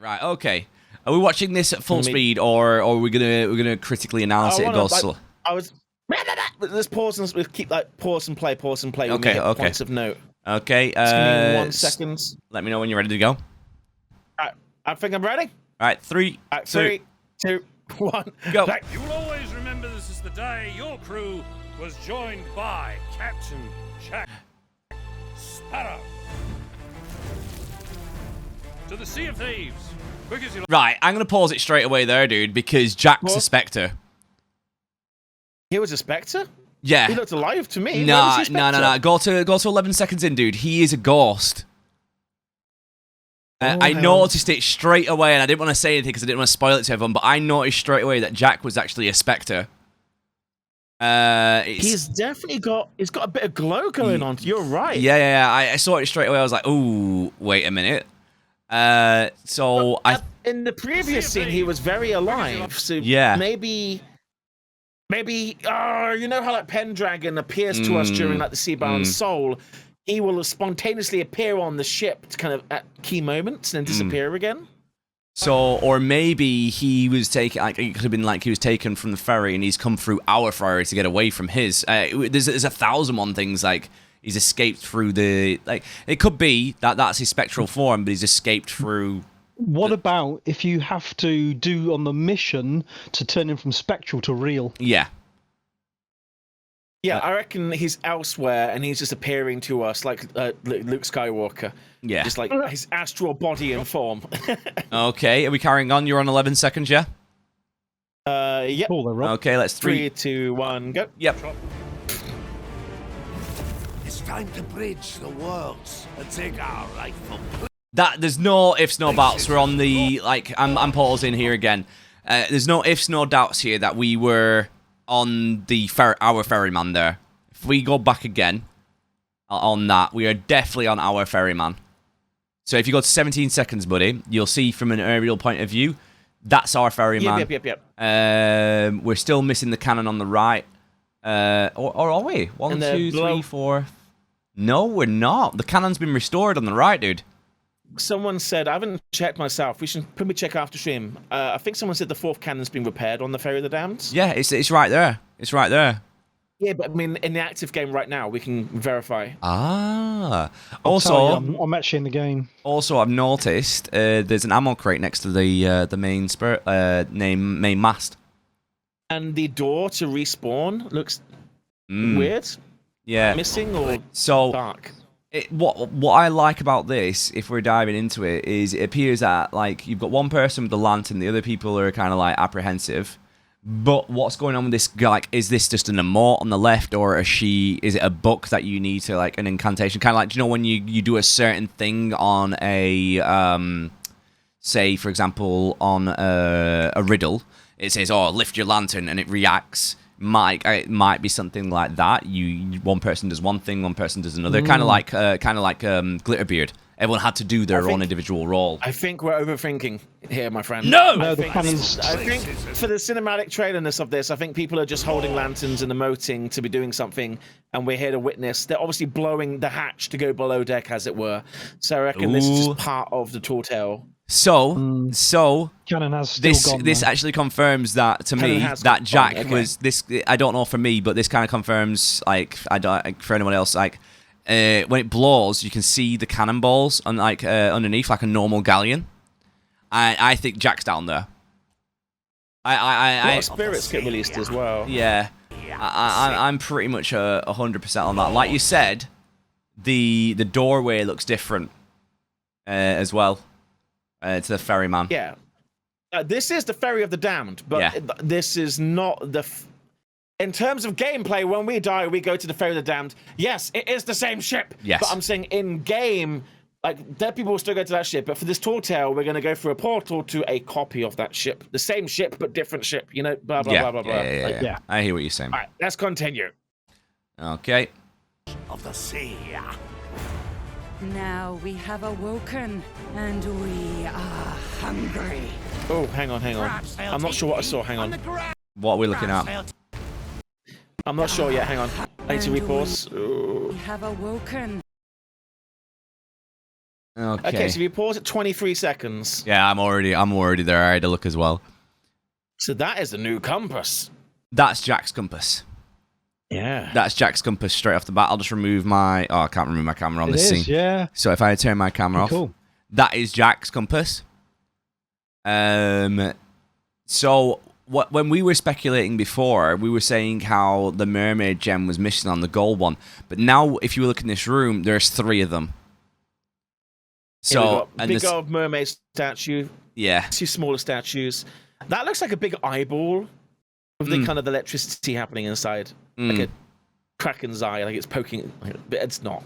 Right. Okay. Are we watching this at full speed, or are we gonna critically analyze it? Go slow. Let's pause and we'll keep like pause and play. Okay. Okay. Points of note. Okay. Just give me 1 second. Let me know when you're ready to go. All right, I think I'm ready. All right. 3, 3, 2, 1, go. You will always remember this is the day your crew was joined by Captain Jack Sparrow to the Sea of Thieves. Quick as you Right, I'm gonna pause it straight away there, dude, because Jack's a Spectre. He was a Spectre? Yeah. He looked alive to me. Nah. Go to 11 seconds in, dude. He is a ghost. I noticed it straight away, and I didn't want to say anything because I didn't want to spoil it to everyone, but I noticed straight away that Jack was actually a Spectre. He's definitely got a bit of glow going on. You're right. Yeah. I saw it straight away. I was like, ooh, wait a minute. So in the previous scene he was very alive. So yeah, maybe you know how like Pendragon appears to us during like the Seabound Soul. He will spontaneously appear on the ship to kind of at key moments and then disappear again. So, or maybe he was taken, like, it could have been like he was taken from the ferry and he's come through our ferry to get away from his. There's 1,001 things, like, he's escaped through the, like, it could be that that's his spectral form, but he's escaped through. What about if you have to do on the mission to turn him from spectral to real? Yeah. Yeah, I reckon he's elsewhere and he's just appearing to us like Luke Skywalker. Yeah. Just like his astral body and form. Okay, are we carrying on? You're on 11 seconds, yeah? Yep. Okay, let's 3, 2, 1, go. Yep. It's time to bridge the worlds and take our rightful place. There's no ifs, no buts. We're on the, like, I'm pausing here again. There's no ifs, no doubts here that we were on the our ferryman there. If we go back again on that, we are definitely on our ferryman. So if you go to 17 seconds, buddy, you'll see from an aerial point of view, that's our ferryman. Yep. We're still missing the cannon on the right. Or are we? 1, 2, 3, 4. No, we're not. The cannon's been restored on the right, dude. Someone said, I haven't checked myself. We should probably check after stream. I think someone said the 4th cannon's been repaired on the Ferry of the Damned. Yeah, it's right there. It's right there. Yeah, but I mean, in the active game right now, we can verify. Ah. Also, I'm actually in the game. Also, I've noticed there's an ammo crate next to the main main mast. And the door to respawn looks weird. Yeah. Missing or dark. What I like about this, if we're diving into it, is it appears that like you've got one person with the lantern, the other people are kind of like apprehensive. But what's going on with this guy? Like, is this just an emote on the left, or is it a book that you need to, like, an incantation? Kind of like, do you know when you do a certain thing on a, say, for example, on a riddle, it says, "Oh, lift your lantern," and it reacts. It might be something like that. One person does one thing, one person does another. Kind of like Glitterbeard. Everyone had to do their own individual role. I think we're overthinking here, my friend. No! I think for the cinematic trailerness of this, I think people are just holding lanterns and emoting to be doing something, and we're here to witness. They're obviously blowing the hatch to go below deck, as it were. So I reckon this is just part of the tall tale. So Cannon has still this actually confirms that to me that Jack was this. I don't know for me, but this kind of confirms, like, for anyone else, like. When it blows, you can see the cannonballs on like underneath, like a normal galleon. I think Jack's down there. Spirits get released as well. Yeah, I'm pretty much 100% on that. Like you said, the doorway looks different as well to the ferryman. Yeah, this is the Ferry of the Damned, but this is not the. In terms of gameplay, when we die, we go to the Ferry of the Damned. Yes, it is the same ship. Yes. But I'm saying in game, like, dead people will still go to that ship. But for this tall tale, we're going to go through a portal to a copy of that ship. The same ship, but different ship. You know, blah, blah, blah, blah, blah. Yeah. I hear what you're saying. All right, let's continue. Okay. Of the sea. Now we have awoken, and we are hungry. Oh, hang on. I'm not sure what I saw. Hang on. What are we looking at? I'm not sure yet. Hang on. I need to repause. We have awoken. Okay, so if you pause at 23 seconds. Yeah, I'm already there. I had a look as well. So that is a new compass. That's Jack's compass. Yeah. That's Jack's compass straight off the bat. I'll just remove my... Oh, I can't remove my camera on this scene. Yeah. So if I turn my camera off, Cool. that is Jack's compass. So when we were speculating before, we were saying how the mermaid gem was missing on the gold one. But now, if you look in this room, there's 3 of them. So yeah, big old mermaid statue. Yeah. 2 smaller statues. That looks like a big eyeball with the kind of electricity happening inside, like a Kraken's eye, like it's poking. But it's not.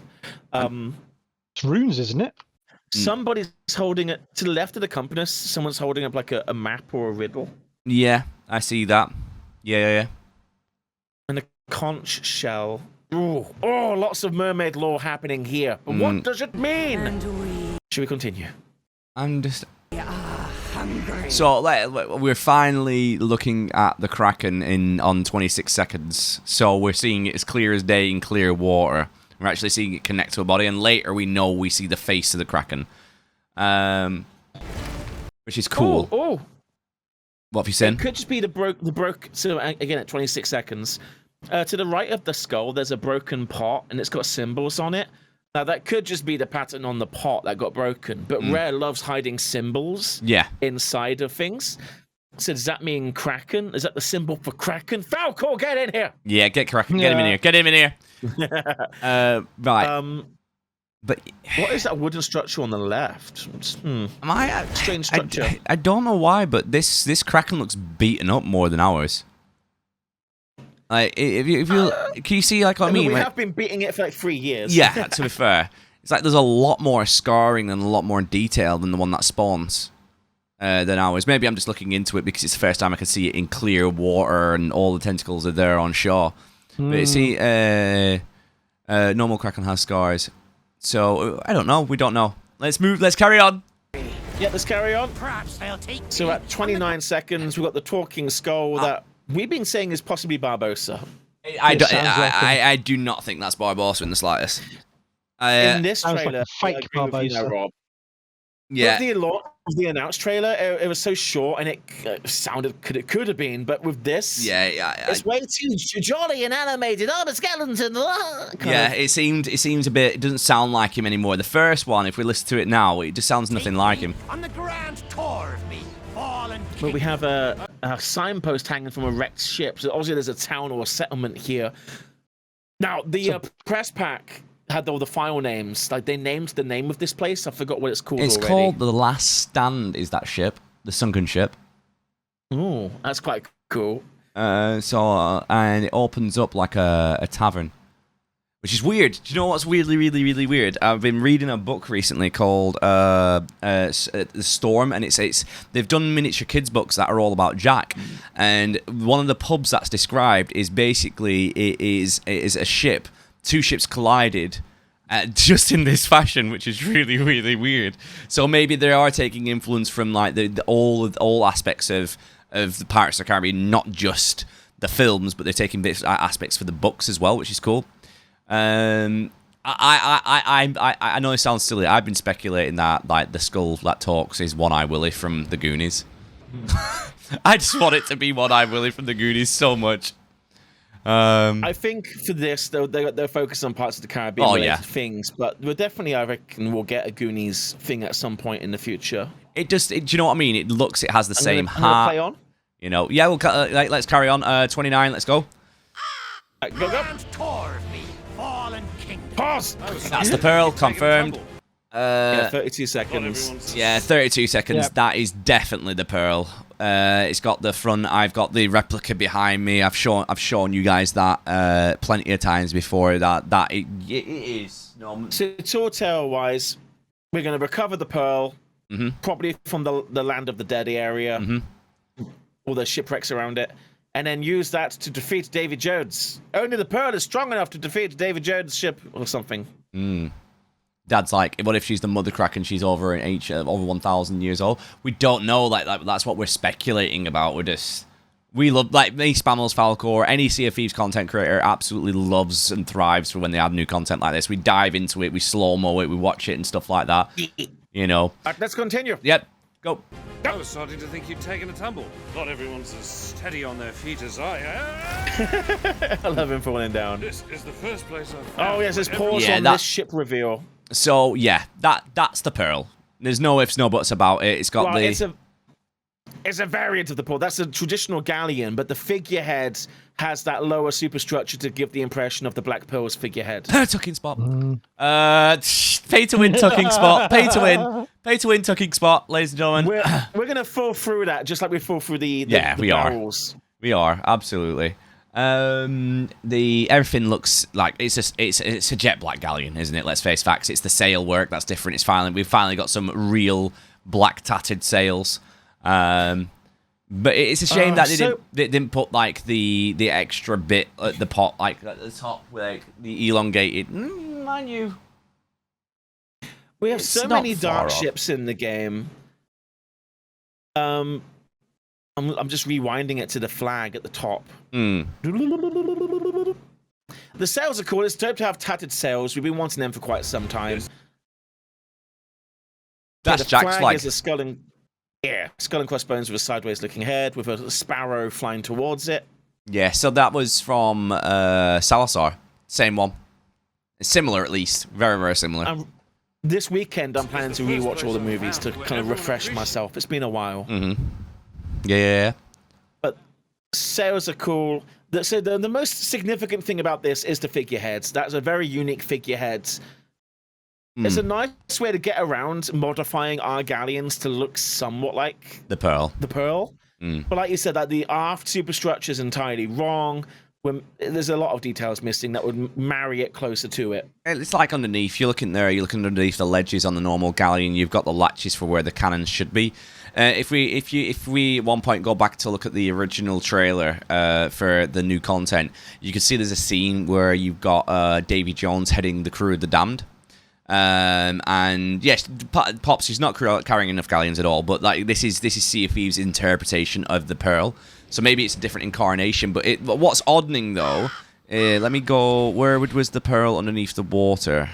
It's runes, isn't it? Somebody's holding it to the left of the compass. Someone's holding up like a map or a riddle. Yeah, I see that. Yeah. And a conch shell. Ooh. Oh, lots of mermaid lore happening here. But what does it mean? Should we continue? I'm just... We are hungry. So we're finally looking at the Kraken on 26 seconds. So we're seeing it as clear as day in clear water. We're actually seeing it connect to a body, and later we see the face of the Kraken, which is cool. Oh. What have you seen? It could just be the broke. So again, at 26 seconds, to the right of the skull, there's a broken pot, and it's got symbols on it. Now that could just be the pattern on the pot that got broken, but Rare loves hiding symbols. Inside of things. So does that mean Kraken? Is that the symbol for Kraken? Falcor, get in here! Yeah, get Kraken. Get him in here. Get him in here. Right. But what is that wooden structure on the left? Strange structure. I don't know why, but this Kraken looks beaten up more than ours. Like, if you can you see like what I mean? We like, have been beating it for like 3 years. Yeah, to be fair, it's like there's a lot more scarring and a lot more detail than the one that spawns than ours. Maybe I'm just looking into it because it's the first time I can see it in clear water and all the tentacles are there on shore. But see, normal Kraken has scars. So, I don't know. We don't know. Let's move. Let's carry on. Yeah, let's carry on. Perhaps they'll take So at 29 seconds, we've got the talking skull that we've been saying is possibly Barbosa. I do not think that's Barbosa in the slightest. In this sounds trailer, like a fake I agree with you now, Barbosa. Rob. Yeah. With the announced trailer, it was so short and it sounded it could have been, but with this, it's way too jolly and animated. Oh, the skeleton. Yeah, it seems a bit. It doesn't sound like him anymore. The first one, if we listen to it now, it just sounds nothing like him. On the grand tour of me, fallen. But we have a signpost hanging from a wrecked ship. So obviously there's a town or a settlement here. Now the press pack had all the file names. Like they named the name of this place. I forgot what it's called. It's already. called The Last Stand. Is that ship? The sunken ship. Oh, that's quite cool. And it opens up like a tavern, which is weird. Do you know what's really, really, really weird? I've been reading a book recently called The Storm, and it's they've done miniature kids books that are all about Jack, and one of the pubs that's described is basically it is a ship. 2 ships collided. Just in this fashion, which is really, really weird. So maybe they are taking influence from like all aspects of the Pirates of the Caribbean, not just the films, but they're taking bits aspects for the books as well, which is cool. I know it sounds silly. I've been speculating that like the skull that talks is One Eye Willie from the Goonies. I just want it to be One Eye Willie from the Goonies so much. I think for this, they're focused on parts of the Caribbean things, but we'll definitely, I reckon, we'll get a Goonies thing at some point in the future. Do you know what I mean? It has the same I'm gonna heart. play on. You know, yeah. Let's carry on. 29. Let's go. Go. Grand tour of me, fallen kingdom. Pause. That's the pearl confirmed. 32 seconds. Yeah, 32 seconds. Yep. That is definitely the pearl. It's got the front. I've got the replica behind me. I've shown you guys that plenty of times before. That it is. No. So tall tale wise, we're going to recover the pearl, probably from the land of the dead area, all the shipwrecks around it, and then use that to defeat Davy Jones. Only the pearl is strong enough to defeat Davy Jones' ship or something. Dad's like, what if she's the mother Kraken? She's over in age, over 1,000 years old. We don't know. Like that's what we're speculating about. We're just We love, like me, Spammals, Falcor, any Sea of Thieves content creator absolutely loves and thrives for when they have new content like this. We dive into it, we slow-mo it, we watch it and stuff like that. You know. Let's continue. Yep. Go. I was starting to think you'd taken a tumble. Not everyone's as steady on their feet as I am. I love him falling down. This is the first place I've found. Oh, yes, there's pause Yeah, on that- this ship reveal. So, yeah, that's the Pearl. There's no ifs, no buts about it. It's got Well, the... it's a variant of the pearl. That's a traditional galleon, but the figurehead has that lower superstructure to give the impression of the Black Pearl's figurehead. tucking spot. Pay to win tucking spot. Pay to win. Pay to win tucking spot, ladies and gentlemen. We're gonna fall through that just like we fall through the we barrels. We are, absolutely. Everything looks like it's a jet black galleon, isn't it? Let's face facts. It's the sail work that's different. We've finally got some real black tattered sails. But it's a shame that they didn't put like the extra bit at the pot, like at the top, like the elongated. Mind you, We have it's so not many far dark off. ships in the game. I'm just rewinding it to the flag at the top. The sails are cool. It's dope to have tattered sails. We've been wanting them for quite some time. That's the Jack's flag. Is a skull and crossbones with a sideways looking head with a sparrow flying towards it. Yeah, so that was from Salazar. Same one. Similar, at least. Very, very similar. This weekend, I'm planning to rewatch all the movies to kind of refresh myself. It's been a while. Yeah. But sails are cool. So the most significant thing about this is the figureheads. That's a very unique figurehead. It's a nice way to get around modifying our galleons to look somewhat like The Pearl. the Pearl. But like you said, that the aft superstructure is entirely wrong. There's a lot of details missing that would marry it closer to it. It's like underneath. You're looking underneath the ledges on the normal galleon. You've got the latches for where the cannons should be. If we at one point go back to look at the original trailer for the new content, you can see there's a scene where you've got Davy Jones heading the crew of the Damned. And yes, Pops, he's not carrying enough galleons at all, but like this is Sea of Thieves' interpretation of the Pearl. So maybe it's a different incarnation. But what's odding though, let me go. Where was the Pearl underneath the water?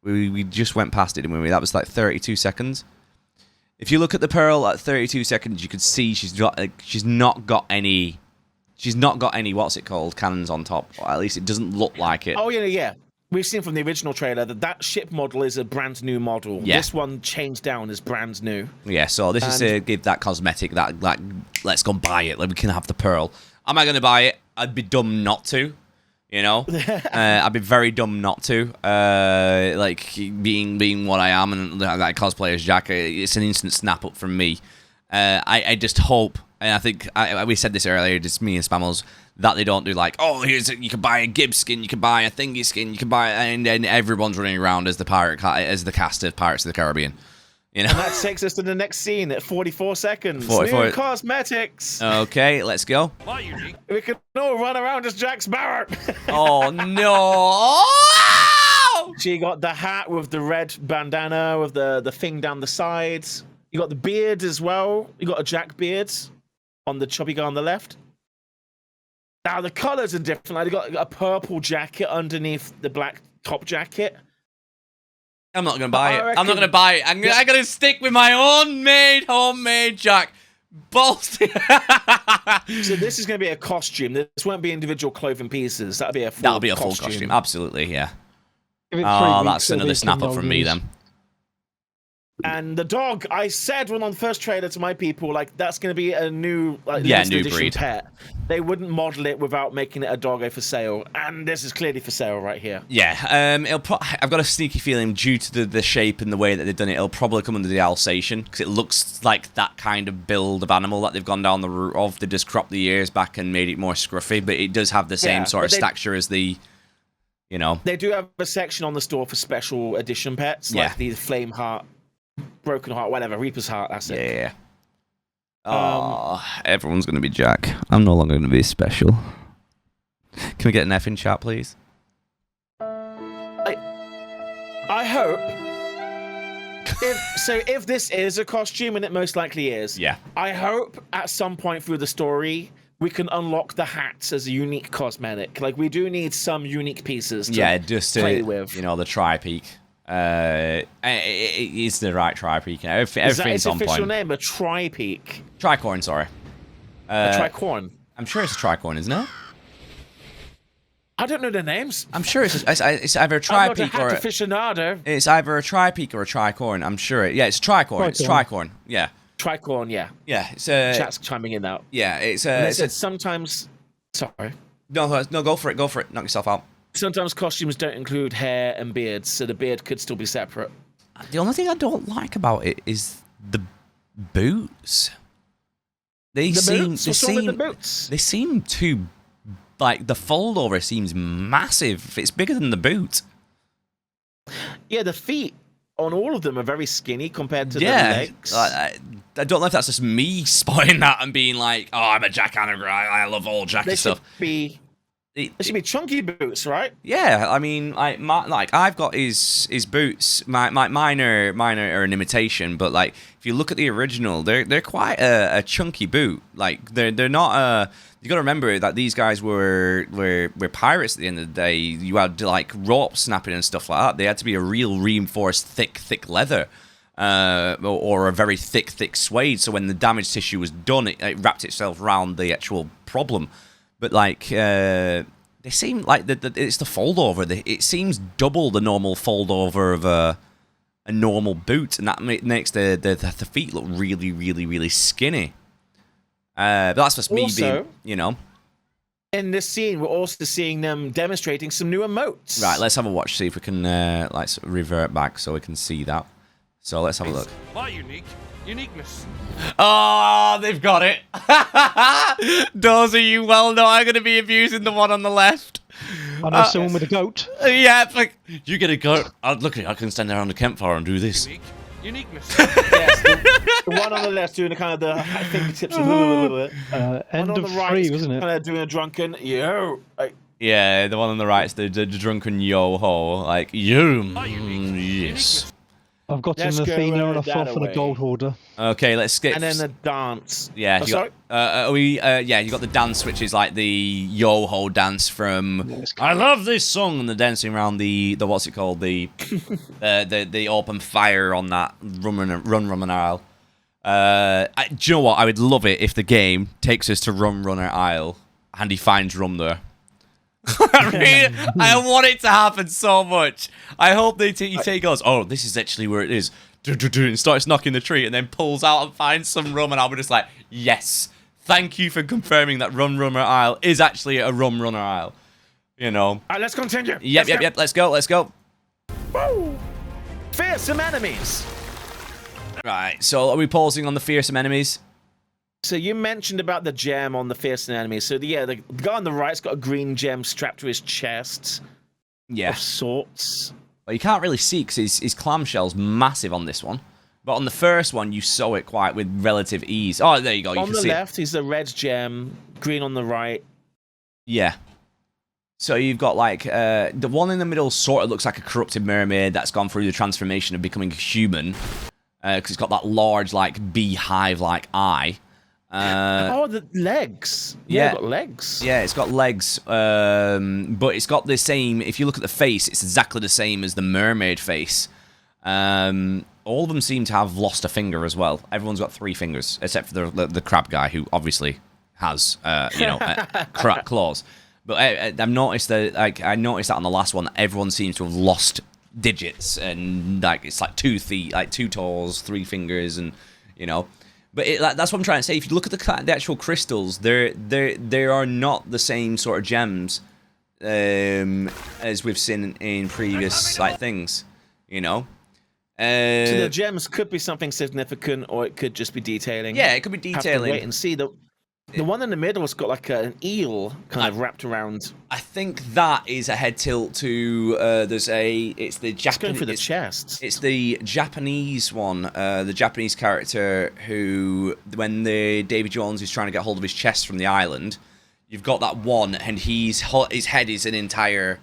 We just went past it, didn't we? That was like 32 seconds. If you look at the Pearl at 32 seconds, you could see she's not got any what's it called, cannons on top. Or at least it doesn't look like it. Oh yeah. We've seen from the original trailer that ship model is a brand new model. Yeah. This one changed down is brand new. Yeah, so this is to give that cosmetic, that like, let's go buy it. Like, we can have the Pearl. Am I going to buy it? I'd be dumb not to. You know, I'd be very dumb not to. Like being what I am and that cosplay as Jack, it's an instant snap up from me. I just hope, and I think we said this earlier, just me and Spammals, that they don't do like, oh, you can buy a Gib skin, you can buy a thingy skin, you can buy, and then everyone's running around as the cast of Pirates of the Caribbean. You know? And that takes us to the next scene at 44 seconds. 44. New cosmetics. Okay, let's go. Bye, Eugene. We can all run around as Jack Sparrow. Oh no! She got the hat with the red bandana with the thing down the sides. You got the beard as well. You got a Jack beard on the chubby guy on the left. Now the colors are different. Like, they got a purple jacket underneath the black top jacket. I'm not gonna buy it. I I'm not gonna buy it. I'm gonna stick with my homemade Jack. Bolster. So this is going to be a costume. This won't be individual clothing pieces. That'll be a full costume. Absolutely, yeah. Give it 3 Oh, weeks, that's it'll another be snap up $10. from me then. And the dog, I said when on the first trailer to my people, like, that's going to be a new, like, Yeah, limited new edition breed. pet. They wouldn't model it without making it a doggo for sale. And this is clearly for sale right here. Yeah, I've got a sneaky feeling due to the shape and the way that they've done it, it'll probably come under the Alsatian because it looks like that kind of build of animal that they've gone down the route of. They just cropped the ears back and made it more scruffy, but it does have the same sort of stature as the, you know. They do have a section on the store for special edition pets, like the Flame Heart, Broken Heart, whatever, Reaper's Heart, that's it. Yeah. Oh, everyone's going to be Jack. I'm no longer going to be special. Can we get an F in chat, please? I hope. If this is a costume, and it most likely is, Yeah. I hope at some point through the story we can unlock the hats as a unique cosmetic. Like, we do need some unique pieces to just play to, with. you know, the tri-peak. It is the right tri-peak. You know, Is that everything's its on official point. name? A tri-peak? Tricorn, sorry. A tricorn? I'm sure it's a tricorn, isn't it? I don't know the names. I'm sure it's either a I'm not a tri-peak hat or aficionado. it's either a tri-peak or a tricorn. I'm sure. Yeah, it's tricorn. It's tricorn. Yeah. Tricorn, yeah. Yeah, it's a. Chat's chiming in now. Yeah, it's And a. it said sometimes... Sorry. No, go for it. Go for it. Knock yourself out. Sometimes costumes don't include hair and beards, so the beard could still be separate. The only thing I don't like about it is the boots. They seem. The boots? They seem too. Like the fold over seems massive. It's bigger than the boot. Yeah, the feet on all of them are very skinny compared to the legs. I don't know if that's just me spotting that and being like, "Oh, I'm a Jack Anagram. I love all Jacky stuff." They should be chunky boots, right? Yeah, I mean, like I've got his boots. Mine are an imitation, but like if you look at the original, they're quite a chunky boot. Like they're not. You got to remember that these guys were pirates at the end of the day. You had like rope snapping and stuff like that. They had to be a real reinforced thick leather. Or a very thick suede, so when the damage tissue was done, it wrapped itself around the actual problem. But like, they seem like it's the fold over. It seems double the normal fold over of a normal boot, and that makes the feet look really skinny. But that's just me being, you know. In this scene, we're also seeing them demonstrating some new emotes. Right, let's have a watch, see if we can like revert back so we can see that. So let's have a look. My uniqueness. Oh, they've got it. Those of you well know I'm going to be abusing the one on the left. I know someone with a goat. Yeah, it's like, you get a goat. Look at it, I can stand there on the campfire and do this. Uniqueness. Yes, the one on the left doing the kind of the fingertips. End One on of the right, three, wasn't it? Kind of doing a drunken yo. Yeah, the one on the right is the drunken yo-ho. Like, yes. I've got Let's an go Athena and a that Thoth and away. a gold hoarder. Okay, let's skip. And then the dance. Yeah, sorry? you got the dance, which is like the yo-ho dance from I love this song, and the dancing around the what's it called, the open fire on that Run Isle. Do you know what? I would love it if the game takes us to Runner Isle and he finds rum there. I want it to happen so much. I hope he goes, oh, this is actually where it is, and starts knocking the tree and then pulls out and finds some rum, and I'll be just like, yes, thank you for confirming that Runner Isle is actually a Runner Isle. You know. All right, let's continue. Yep, let's go. Woo! Fearsome enemies. Right, so are we pausing on the fearsome enemies? So you mentioned about the gem on the fearsome enemy. So the guy on the right's got a green gem strapped to his chest. Yeah. Of sorts. Well, you can't really see because his clamshell's massive on this one. But on the first one, you saw it quite with relative ease. Oh, there you go. You on can the see left, he's the red gem. Green on the right. Yeah. So you've got like the one in the middle sort of looks like a corrupted mermaid that's gone through the transformation of becoming human. Because it's got that large like beehive-like eye. The legs. Yeah, it's got legs. Yeah, it's got legs, but it's got the same. If you look at the face, it's exactly the same as the mermaid face. All of them seem to have lost a finger as well. Everyone's got 3 fingers, except for the crab guy, who obviously has, claws. But I've noticed that. Like, I noticed that on the last one, everyone seems to have lost digits, and like it's like 2 feet, like 2 toes, 3 fingers, and you know. But that's what I'm trying to say. If you look at the actual crystals, they are not the same sort of gems as we've seen in previous like things, you know. So the gems could be something significant, or it could just be detailing. Yeah, it could be detailing. Have to wait and see. The one in the middle has got like an eel kind of wrapped around. I think that is a head tilt to. It's the Japanese. It's going for the chest. It's the Japanese one. The Japanese character who, when Davy Jones is trying to get hold of his chest from the island, you've got that one, and his head is an entire.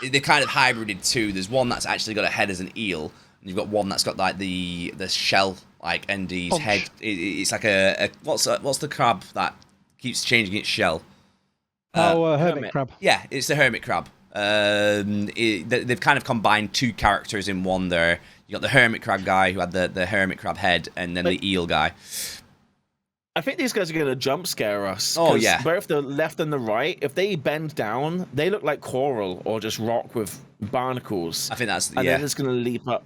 They kind of hybrided two. There's one that's actually got a head as an eel, and you've got one that's got like the shell. Like Andy's head, it's like a what's the crab that keeps changing its shell. Hermit crab. Yeah, it's the hermit crab. They've kind of combined two characters in one there. You got the hermit crab guy who had the hermit crab head, and then the eel guy. I think these guys are going to jump scare us. Oh, yeah. Both the left and the right, if they bend down, they look like coral or just rock with barnacles. I think that's, and then it's going to leap up.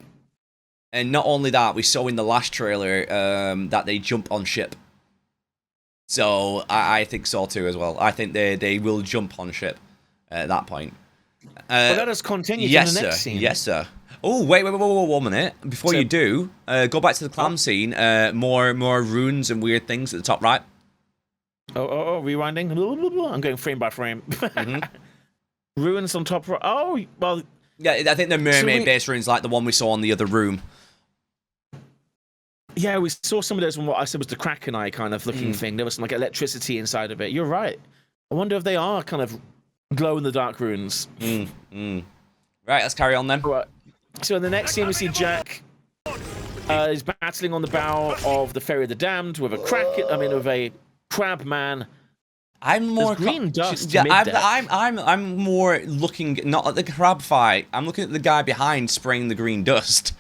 And not only that, we saw in the last trailer that they jump on ship. So I think so too as well. I think they will jump on ship at that point. Well, let us continue to the next scene. Yes, sir. Oh, wait, 1 minute. Before you do, go back to the clam scene. More runes and weird things at the top right. Oh, rewinding. I'm going frame by frame. Ruins on top right. Oh, well. Yeah, I think the mermaid base rune's like the one we saw in the other room. Yeah, we saw some of those on what I said was the Kraken eye kind of looking thing. There was some like electricity inside of it. You're right. I wonder if they are kind of glow in the dark runes. Right, let's carry on then. Right. So in the next scene, we see Jack is battling on the bow of the Ferry of the Damned with a Kraken. I mean, with a crab man. I'm more green dust. Yeah, I'm more looking not at the crab fight. I'm looking at the guy behind spraying the green dust.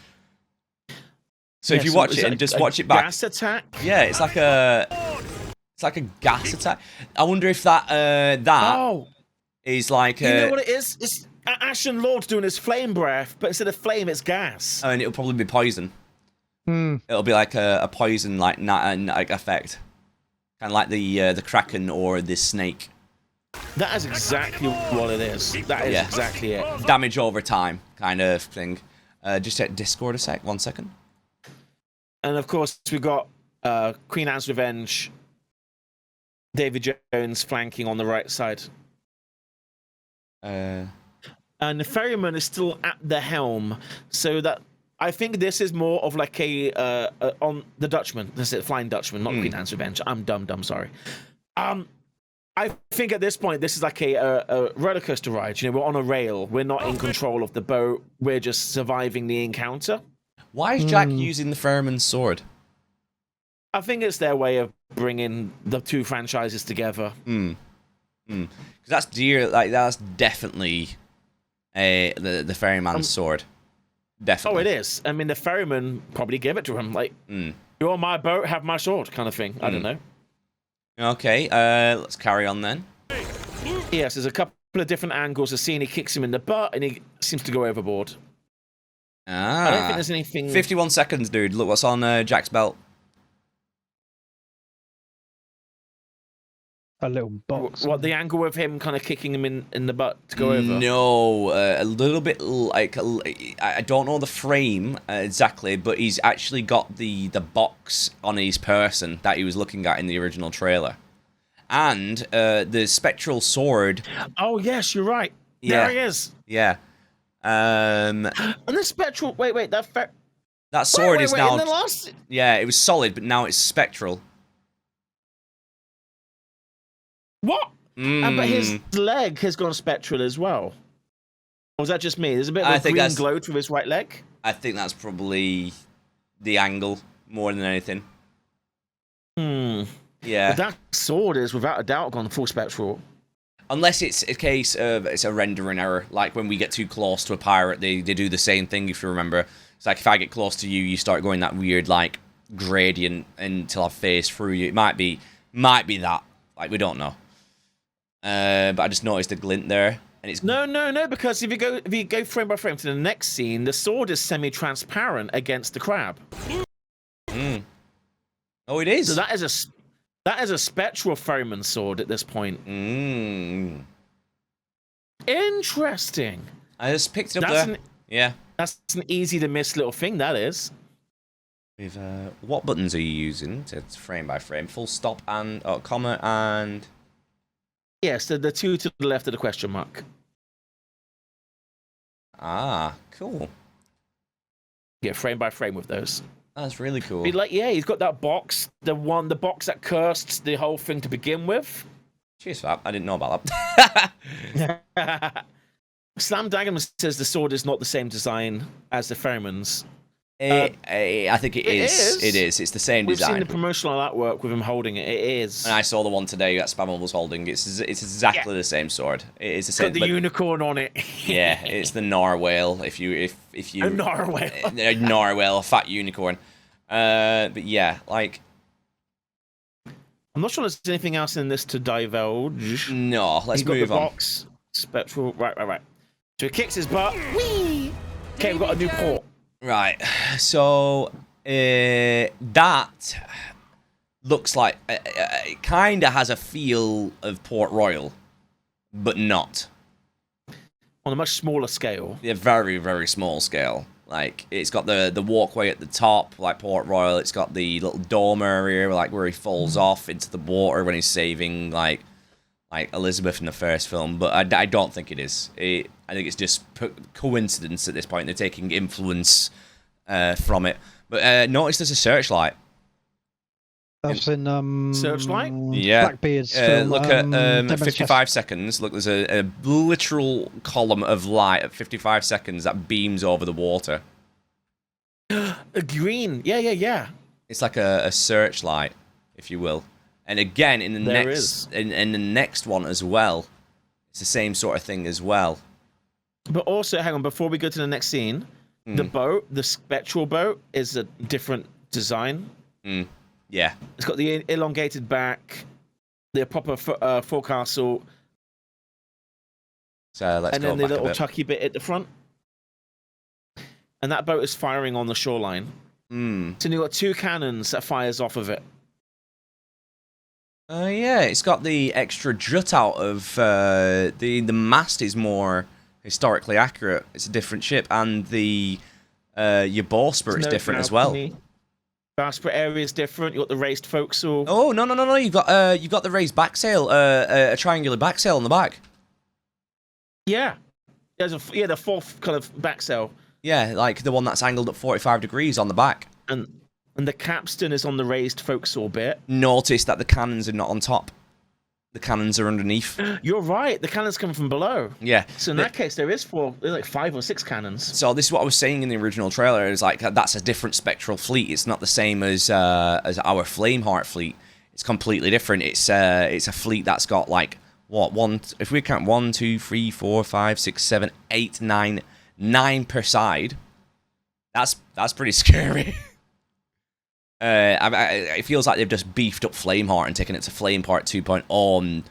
So if you watch it and just watch it back, gas attack. Yeah, it's like a gas attack. I wonder if that is like you know what it is? It's Ashen Lord doing his flame breath, but instead of flame, it's gas. And it'll probably be poison. It'll be like a poison like effect, kind of like the Kraken or the snake. That is exactly what it is. That is exactly it. Damage over time kind of thing. Just hit Discord 1 second. And of course, we've got Queen Anne's Revenge, David Jones flanking on the right side. And the ferryman is still at the helm, so that I think this is more of like a on the Dutchman. That's it, Flying Dutchman, not Queen Anne's Revenge. I'm dumb. Sorry. I think at this point this is like a roller coaster ride. You know, we're on a rail. We're not in control of the boat. We're just surviving the encounter. Why is Jack using the ferryman's sword? I think it's their way of bringing the two franchises together. Because that's that's definitely the ferryman's sword. Definitely. Oh, it is. I mean, the ferryman probably gave it to him. Like, you're on my boat, have my sword, kind of thing. I don't know. Okay, let's carry on then. Yes, there's a couple of different angles. The scene, he kicks him in the butt, and he seems to go overboard. I don't think there's anything... 51 seconds, dude. Look what's on Jack's belt. A little box. What, the angle of him kind of kicking him in the butt to go over? No, a little bit like... I don't know the frame exactly, but he's actually got the box on his person that he was looking at in the original trailer. And the Spectral sword... Oh, yes, you're right. Yeah. There he is. Yeah. And the Spectral... Wait, that sword is now... in the last... Yeah, it was solid, but now it's Spectral. What? But his leg has gone Spectral as well. Or was that just me? There's a bit of a green glow to his right leg. I think that's probably the angle more than anything. Yeah. But that sword is without a doubt gone full Spectral. Unless it's a case of it's a rendering error, like when we get too close to a pirate, they do the same thing, if you remember. It's like if I get close to you, you start going that weird, like, gradient until I face through you. It might be that. Like, we don't know. But I just noticed a glint there. And it's No, because if you go frame by frame to the next scene, the sword is semi-transparent against the crab. Oh, it is? So that is a Spectral ferryman sword at this point. Interesting. I just picked it up there. Yeah. That's an easy to miss little thing, that is. With what buttons are you using? It's frame by frame. Full stop and comma and... Yes, the two to the left of the question mark. Ah, cool. Yeah, frame by frame with those. That's really cool. Be like, yeah, he's got that box, the box that cursed the whole thing to begin with. Cheers for that. I didn't know about that. Slam Dagon says the sword is not the same design as the ferryman's. I think it is. It is. It's the same We've design. seen the promotional artwork with him holding it. It is. And I saw the one today that Spammals was holding. It's exactly the same sword. It is the It's same. got the unicorn on it. Yeah, it's the narwhale. If you A narwhal. a narwhal, a fat unicorn. But yeah, like I'm not sure there's anything else in this to divulge. no. Let's He's got move the on. box. Spectral. Right. So he kicks his butt. Whee! Okay, we've got a new port. Right. So that looks like it kind of has a feel of Port Royal, but not. On a much smaller scale. A very, very small scale. Like, it's got the walkway at the top, like Port Royal. It's got the little dome area, like, where he falls off into the water when he's saving, like Elizabeth in the first film. But I don't think it is. I think it's just coincidence at this point. They're taking influence from it. But notice there's a searchlight. That's in Searchlight? Yeah. Blackbeard's film. Look at Demon's 55 seconds. Look, there's a literal column of light at 55 seconds that beams over the water. A green. Yeah. It's like a searchlight, if you will. And again, in the There next in the next one as well, it's the same sort of thing as well. But also, hang on, before we go to the next scene, the boat, the Spectral boat, is a different design. Yeah. It's got the elongated back, the proper forecastle, So let's and go then the back a little bit. tucky bit at the front. And that boat is firing on the shoreline. So you've got two cannons that fires off of it. Yeah, it's got the extra jut out of the mast is more historically accurate. It's a different ship, and the your bowsprit is different as well. Bowsprit area is different. You've got the raised forecastle. Oh no! You've got the raised back sail, a triangular back sail on the back. Yeah. There's the fourth kind of back sail. Yeah, like the one that's angled at 45 degrees on the back. And the capstan is on the raised forecastle bit. Notice that the cannons are not on top. The cannons are underneath. You're right. The cannons come from below. Yeah. So in that case, there's like 5 or 6 cannons. So this is what I was saying in the original trailer. Is like that's a different Spectral fleet. It's not the same as our Flameheart fleet. It's completely different. It's a fleet that's got like what if we count 1, 2, 3, 4, 5, 6, 7, 8, 9 per side. That's pretty scary. It feels like they've just beefed up Flameheart and taken it to Flameheart 2.0 and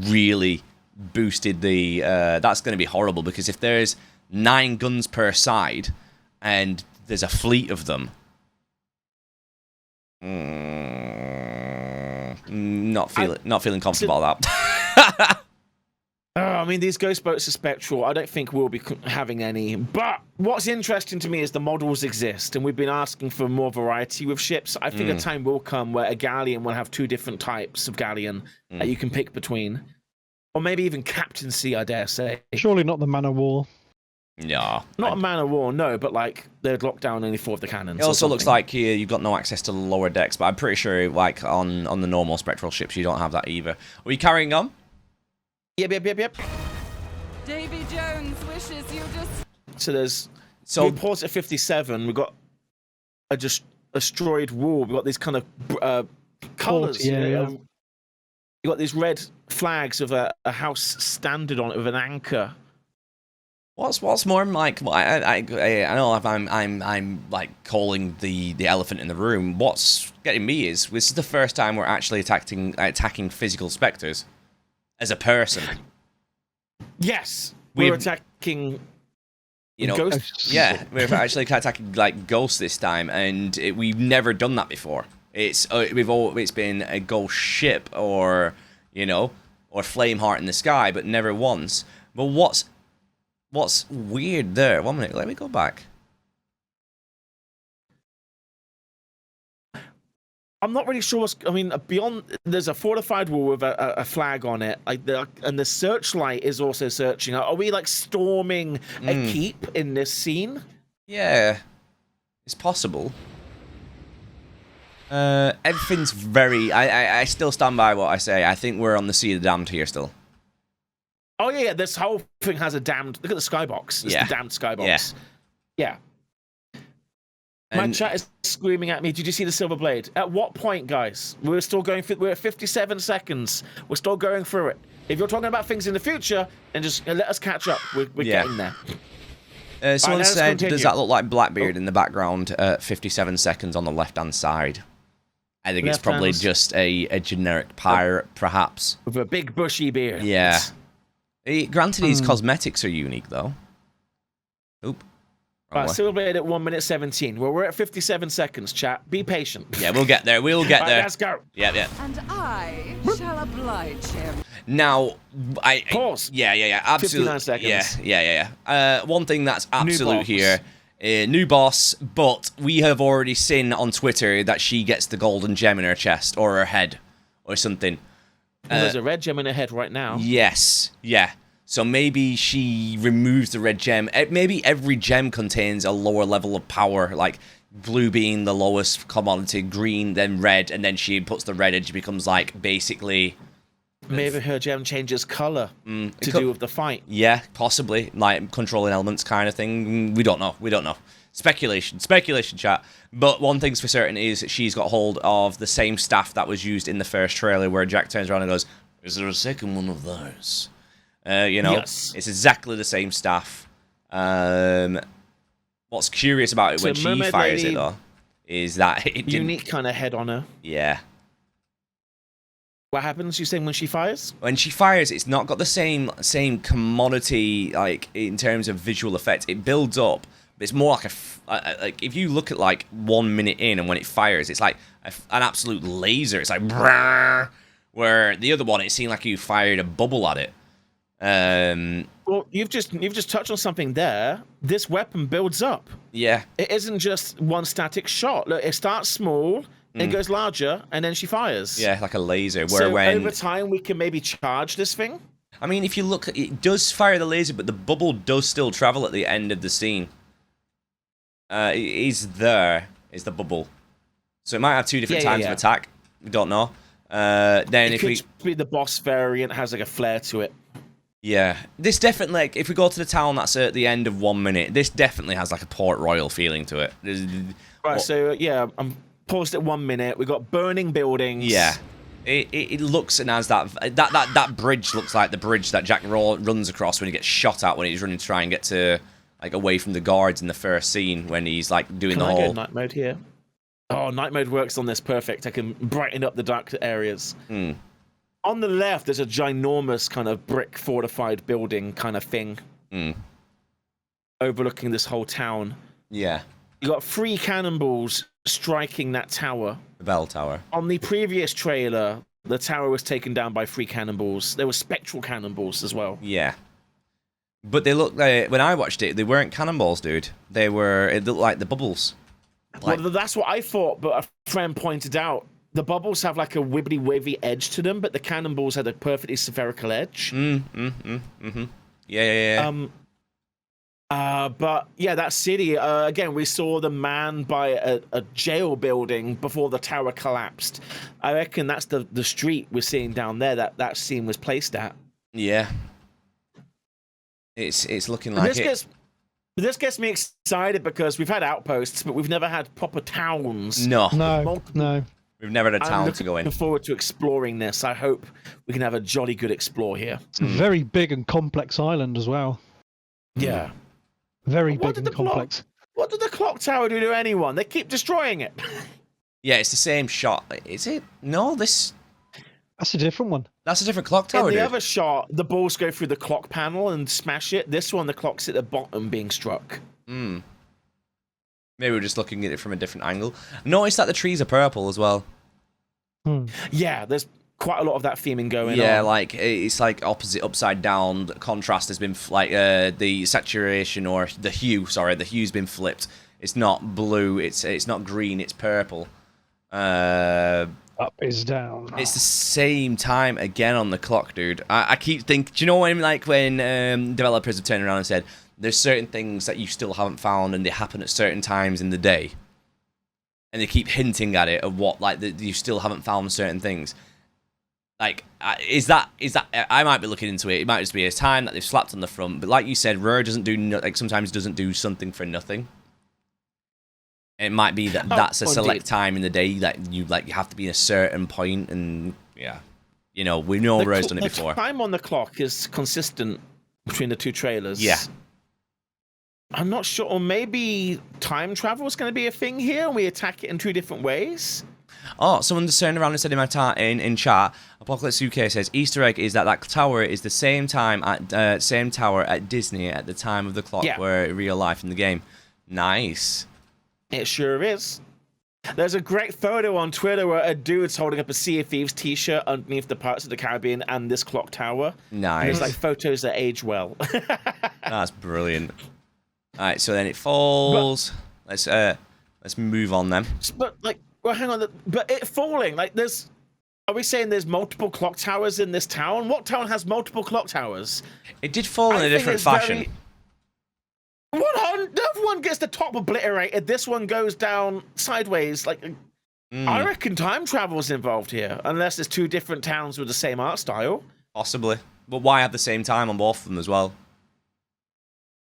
really boosted the... that's going to be horrible, because if there's 9 guns per side and there's a fleet of them... not feeling comfortable about that. I mean, these ghost boats are Spectral. I don't think we'll be having any. But what's interesting to me is the models exist, and we've been asking for more variety with ships. I think a time will come where a galleon will have 2 different types of galleon that you can pick between. Or maybe even captaincy, I dare say. Surely not the Man of War. No. Not a man of war, no, but like they'd lock down only 4 of the cannons. It also looks like here you've got no access to the lower decks, but I'm pretty sure like on the normal Spectral ships you don't have that either. Are we carrying on? Yep. Davy Jones wishes you just... So we pause at 57. We've got a destroyed wall. We've got these kind of colours. Yeah. You've got these red flags of a house standard on it with an anchor. What's more like I know if I'm like calling the elephant in the room. What's getting me is this is the first time we're actually attacking physical specters as a person. Yes, we're attacking. Ghosts. Yeah, we're actually attacking like ghosts this time, and we've never done that before. It's been a ghost ship or or Flameheart in the sky, but never once. But what's weird there? 1 minute, let me go back. I'm not really sure beyond, there's a fortified wall with a flag on it, and the searchlight is also searching. Are we like storming a keep in this scene? Yeah, it's possible. Everything's very... I still stand by what I say. I think we're on the Sea of the Damned here still. Oh yeah, this whole thing has a damned... Look at the skybox. It's the damned skybox. Yeah. My And chat is screaming at me. Did you see the silver blade? At what point, guys? We're still going through. We're at 57 seconds. We're still going through it. If you're talking about things in the future, then just let us catch up. We're getting there. someone let's said, continue. does that look like Blackbeard in the background at 57 seconds on the left-hand side? I think it's probably Left-hand. just a generic pirate, perhaps. With a big bushy beard. Yeah. Granted, his cosmetics are unique, though. Oop. Wrong Right, way. silver blade at 1 minute 17. Well, we're at 57 seconds, chat. Be patient. Yeah, we'll get there. We'll get Right, there. let's go. Yeah. And I shall oblige him. Now, Pause. Yeah, absolutely. 59 seconds. Yeah. One thing that's absolute boss. here, new boss, but we have already seen on Twitter that she gets the golden gem in her chest or her head or something. Well, there's a red gem in her head right now. Yes, yeah. So maybe she removes the red gem. Maybe every gem contains a lower level of power, like blue being the lowest commodity, green, then red, and then she puts the red and she becomes like basically... Maybe her gem changes color to could- do with the fight. Yeah, possibly. Like controlling elements kind of thing. We don't know. Speculation, chat. But one thing's for certain is that she's got hold of the same staff that was used in the first trailer where Jack turns around and goes, "Is there a second one of those?" Yes. It's exactly the same staff. What's curious about it So when she Mermaid fires it, Lady- though, is that it didn't... Unique kind of head on her. Yeah. What happens, you saying, when she fires? When she fires, it's not got the same commodity, like, in terms of visual effects. It builds up, but it's more like like, if you look at, like, 1 minute in and when it fires, it's like an absolute laser. It's like, brrr, where the other one, it seemed like you fired a bubble at it. Well, you've just touched on something there. This weapon builds up. Yeah. It isn't just one static shot. Look, it starts small, it goes larger, and then she fires. Yeah, like a laser. Where So when... over time, we can maybe charge this thing? I mean, if you look, it does fire the laser, but the bubble does still travel at the end of the scene. It is there, is the bubble. So it might have two different times of attack. We don't know. Then It if could we... just be the boss variant, has like a flair to it. Yeah. This definitely, like, if we go to the town that's at the end of 1 minute, this definitely has like a Port Royal feeling to it. Right, so yeah, I'm paused at 1 minute. We got burning buildings. Yeah. It looks and has that bridge looks like the bridge that Jack runs across when he gets shot at when he's running to try and get to like away from the guards in the first scene when he's like doing Can the I whole... go night mode here? Oh, night mode works on this perfect. I can brighten up the dark areas. On the left, there's a ginormous kind of brick fortified building kind of thing overlooking this whole town. Yeah. You got 3 cannonballs striking that tower. The bell tower. On the previous trailer, the tower was taken down by 3 cannonballs. There were spectral cannonballs as well. Yeah. But they look like, when I watched it, they weren't cannonballs, dude. It looked like the bubbles. Like, Well, that's what I thought, but a friend pointed out the bubbles have like a wibbly wavy edge to them, but the cannonballs had a perfectly spherical edge. yeah. But yeah, that city, again, we saw them manned by a jail building before the tower collapsed. I reckon that's the street we're seeing down there that scene was placed at. Yeah. It's looking like This gets me excited because we've had outposts, but we've never had proper towns. No. No. We've never had a town to go in. I'm looking forward to exploring this. I hope we can have a jolly good explore here. It's a very big and complex island as well. Yeah. Very What big did and the clock- complex. What did the clock tower do to anyone? They keep destroying it. Yeah, it's the same shot. Is it? No, That's a different one. that's a different clock In tower, the dude. other shot, the balls go through the clock panel and smash it. This one, the clock's at the bottom being struck. Maybe we're just looking at it from a different angle. Notice that the trees are purple as well. Yeah, there's quite a lot of that theming going on. Yeah, like it's like opposite, upside down. The contrast has been like the saturation or the hue. Sorry, the hue's been flipped. It's not blue. It's not green. It's purple. Up is down. It's the same time again on the clock, dude. I keep thinking. Do you know when developers have turned around and said there's certain things that you still haven't found and they happen at certain times in the day, and they keep hinting at it of what you still haven't found certain things. Like, is that? I might be looking into it. It might just be a time that they've slapped on the front. But like you said, Rare doesn't do sometimes doesn't do something for nothing. It might be that that's a indeed. select time in the day that you have to be in a certain point, and yeah, you know, we know Rose done it before. The time on the clock is consistent between the two trailers. Yeah. I'm not sure, or maybe time travel is going to be a thing here, and we attack it in 2 different ways. Oh, someone just turned around and said in chat, Apocalypse UK says Easter egg is that tower is the same tower at Disney at the time of the clock where real life in the game. Nice. It sure is. There's a great photo on Twitter where a dude's holding up a Sea of Thieves t-shirt underneath the Pirates of the Caribbean and this clock tower. Nice. And it's like photos that age well. That's brilliant. All right, so then it falls. Let's move on then. But like, well, hang on. But it falling, like, are we saying there's multiple clock towers in this town? What town has multiple clock towers? It did fall in a different fashion. One gets the top obliterated. This one goes down sideways. Like, I reckon time travel's involved here, unless there's 2 different towns with the same art style. Possibly, but why have the same time on both of them as well?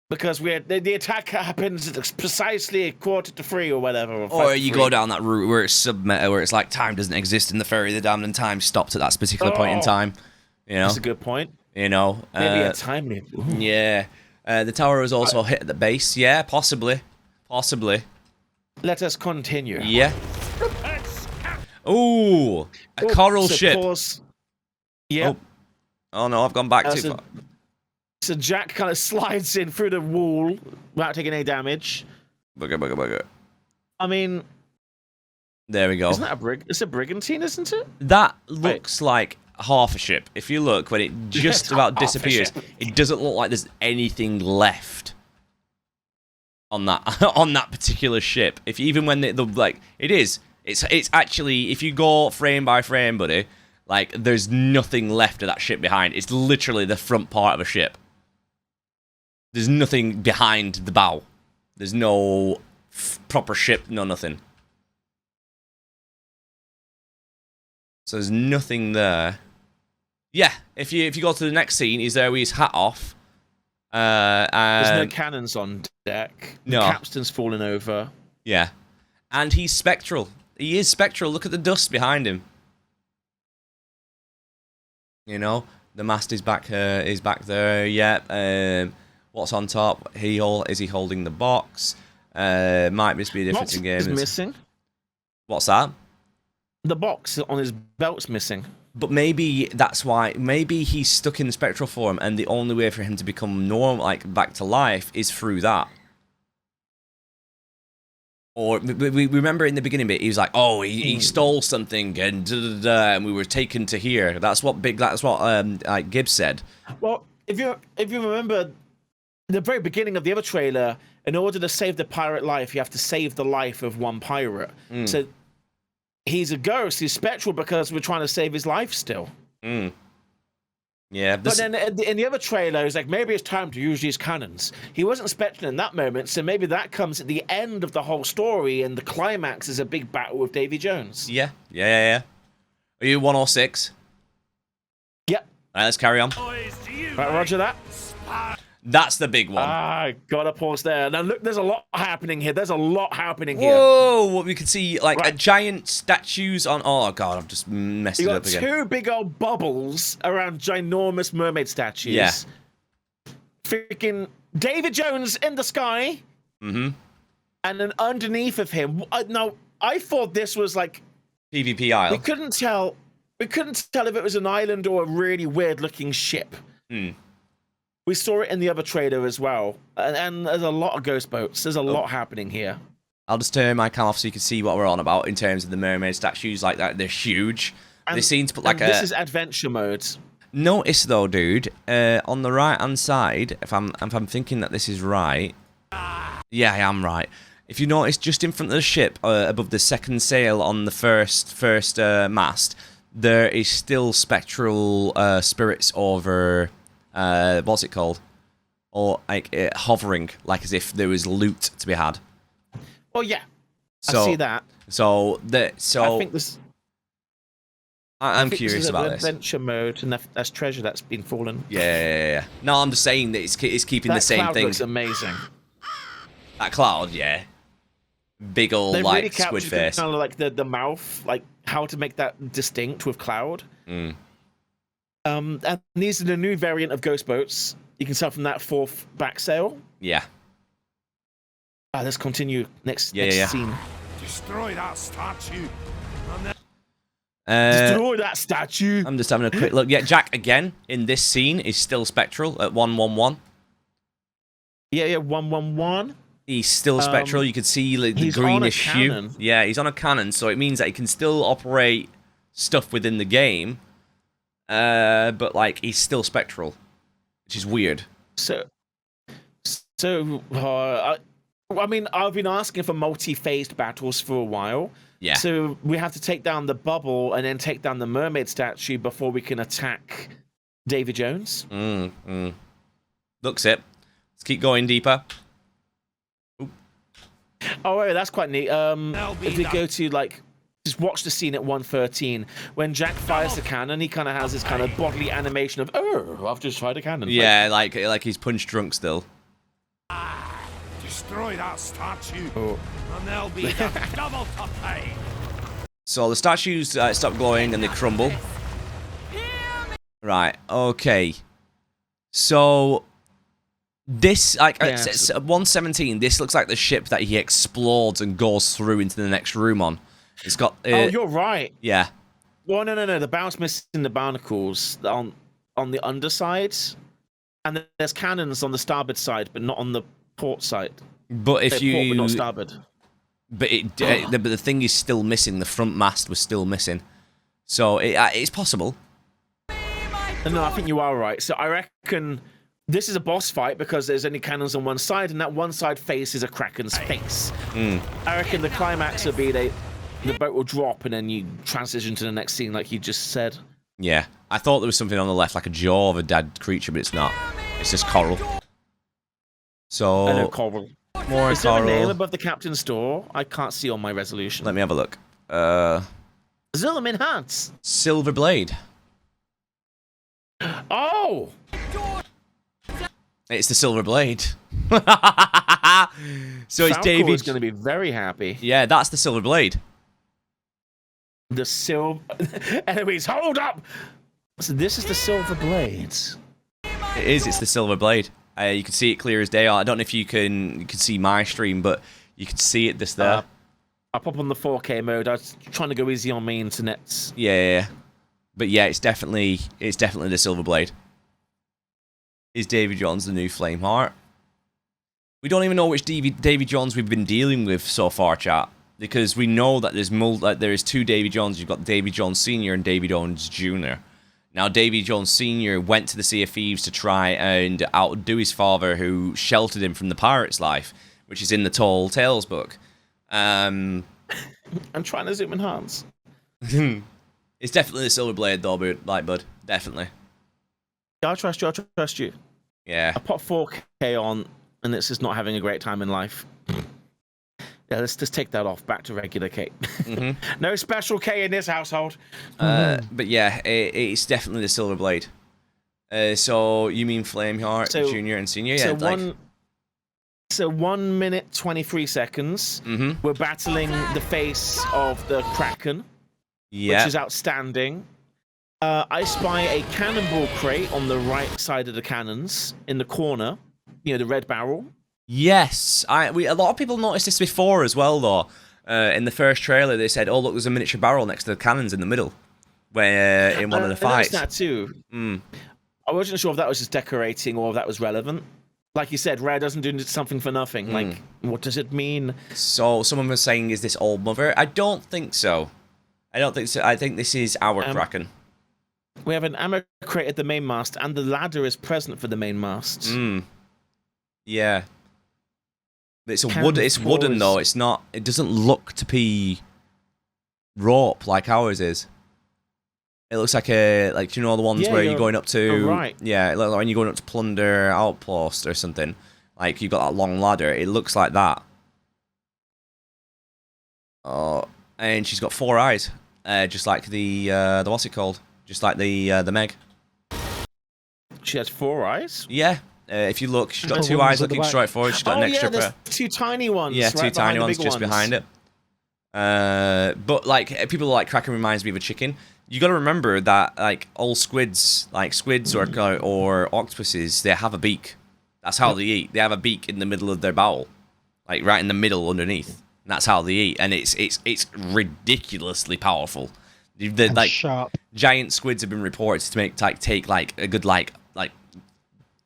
Because the attack happens at precisely 2:45 or whatever. Or you go down that route where it's submeta, where it's like time doesn't exist in the ferry, the damn, and time stopped at that particular point in time. You know, that's a good point. You know, maybe a time loop. Yeah, the tower was also hit at the base. Yeah, possibly. Let us continue. Yeah. Ooh, a coral ship. Yeah. Oh no, I've gone back too far. So Jack kind of slides in through the wall without taking any damage. Bugger. I mean, there we go. Isn't that it's a brigantine, isn't it? That looks like half a ship. If you look, when it just about disappears, it doesn't look like there's anything left on that particular ship. Even when it's actually, if you go frame by frame, buddy, like there's nothing left of that ship behind. It's literally the front part of a ship. There's nothing behind the bow. There's no proper ship, no nothing. So there's nothing there. Yeah, if you go to the next scene, he's there with his hat off. There's no cannons on deck. No. The capstan's fallen over. Yeah. And he's Spectral. He is Spectral. Look at the dust behind him. You know, the mast is back there. Yeah. What's on top? Is he holding the box? Might just be a difference in games. Is missing. What's that? The box on his belt's missing. But maybe that's why. Maybe he's stuck in the spectral form, and the only way for him to become normal, like back to life, is through that. Or we remember in the beginning bit, he was like, "Oh, he stole something, and and we were taken to here." That's what Gibbs said. Well, if you remember the very beginning of the other trailer, in order to save the pirate life, you have to save the life of one pirate. So he's a ghost. He's spectral because we're trying to save his life still. Yeah, but then in the other trailer, it's like, maybe it's time to use these cannons. He wasn't spectral in that moment, so maybe that comes at the end of the whole story, and the climax is a big battle with Davy Jones. Yeah. Are you 106? Yep. All right, let's carry on. Right, roger that. That's the big one. Gotta pause there. Now look, there's a lot happening here. Whoa! We can see like a giant statues on. Oh god, I've just messed it up again. You got 2 big old bubbles around ginormous mermaid statues. Yeah. Freaking David Jones in the sky. Mm-hmm. And then underneath of him. Now I thought this was like PvP Isle. We couldn't tell if it was an island or a really weird looking ship. We saw it in the other trailer as well. And there's a lot of ghost boats. There's a lot happening here. I'll just turn my cam off so you can see what we're on about in terms of the mermaid statues like that. They're huge. They seem to put like this is adventure mode. Notice though, dude, on the right-hand side, if I'm thinking that this is right. Yeah, I am right. If you notice, just in front of the ship, above the second sail on the first mast, there is still spectral spirits over... what's it called? Or like hovering, like as if there was loot to be had. Oh yeah, I see that. So I think this. I'm curious about this. Adventure mode, and that's treasure that's been fallen. Yeah. No, I'm just saying that it's keeping the same thing. That cloud looks amazing. That cloud, yeah. big old They like really squid captured face. kind of like the mouth, like how to make that distinct with Cloud. And these are the new variant of ghost boats. You can sell from that 4th back sail. Yeah. Let's continue next Yeah. scene. Destroy that statue. Destroy that statue. I'm just having a quick look. Yeah, Jack again in this scene is still Spectral at 111. Yeah, 111. He's still Spectral. You could see like, the he's on a greenish hue. cannon. Yeah, he's on a cannon, so it means that he can still operate stuff within the game, but like he's still Spectral, which is weird. I mean, I've been asking for multi-phased battles for a while. Yeah. So we have to take down the bubble and then take down the mermaid statue before we can attack Davy Jones. Looks it. Let's keep going deeper. Oh, wait, that's quite neat. If we go to like, just watch the scene at 113 when Jack fires the cannon, he kind of has this kind of bodily animation of, oh, I've just fired a cannon. Yeah, like he's punch drunk still. Destroy that statue, and there'll be double to pay. So the statues stop glowing and they crumble. Right. Okay. So this, like, Yes. 117. This looks like the ship that he explodes and goes through into the next room on. It's got. Oh, you're right. Yeah. Well, no. The bow's missing the barnacles on the underside, and there's cannons on the starboard side, but not on the port side. But if Port, you, but not starboard. but the thing is still missing. The front mast was still missing, so it's possible. No, I think you are right. So I reckon this is a boss fight because there's only cannons on one side, and that one side faces a Kraken's face. I reckon the climax will be the boat will drop, and then you transition to the next scene, like you just said. Yeah, I thought there was something on the left, like a jaw of a dead creature, but it's not. It's just coral. So I know coral. more Is there a name coral. above the captain's door? I can't see on my resolution. Let me have a look. Zoom enhance. Silver Blade. Oh, It's the Silver Blade. So it's Falcor David. is going to be very happy. Yeah, that's the Silver Blade. The silver. Enemies, hold up. So this is the Silver Blades. It is. It's the Silver Blade. You can see it clear as day. I don't know if you can see my stream, but you can see it just there. I'll pop on the 4K mode. I was trying to go easy on my internet. Yeah. But yeah, it's definitely the Silver Blade. Is Davy Jones the new Flameheart? We don't even know which Davy Jones we've been dealing with so far, chat, because we know that there is two Davy Jones. You've got Davy Jones Senior and Davy Jones Junior. Now, Davy Jones Senior went to the Sea of Thieves to try and outdo his father, who sheltered him from the pirate's life, which is in the Tall Tales book. I'm trying to zoom enhance. It's definitely the Silver Blade, though, bud. Definitely. I'll trust you. Yeah. I pop 4K on, and it's just not having a great time in life. Yeah, let's just take that off. Back to regular K. No special K in this household. But yeah, it's definitely the Silver Blade. So you mean Flameheart, Junior and Senior? Yeah. So 1 minute 23 seconds. We're battling the face of the Kraken, which is outstanding. I spy a cannonball crate on the right side of the cannons in the corner. You know, the red barrel. Yes, a lot of people noticed this before as well, though. In the first trailer, they said, "Oh, look, there's a miniature barrel next to the cannons in the middle," where in one of the fights. I noticed that too. I wasn't sure if that was just decorating or if that was relevant. Like you said, Rare doesn't do something for nothing. Like, what does it mean? So someone was saying, "Is this Old Mother?" I don't think so. I think this is our Kraken. We have an ammo crate at the main mast, and the ladder is present for the main mast. Yeah. It's wooden though. It's not. It doesn't look to be rope like ours is. It looks like the ones where you're going up to. Right. Yeah, like when you're going up to plunder outpost or something. Like you've got that long ladder. It looks like that. Oh, and she's got 4 eyes, just like the what's it called? Just like the Meg. She has 4 eyes. Yeah, If you look, she's got Got two ones eyes at the looking back. straight forward. She's got Oh an extra yeah, there's pair. two tiny ones. Yeah, right two tiny behind the ones big just behind it. But like people like Kraken reminds me of a chicken. You got to remember that like all squids, like squids or octopuses, they have a beak. That's how they eat. They have a beak in the middle of their bowel, like right in the middle underneath. And that's how they eat, and it's ridiculously powerful. The like sharp. giant squids have been reported to take like a good like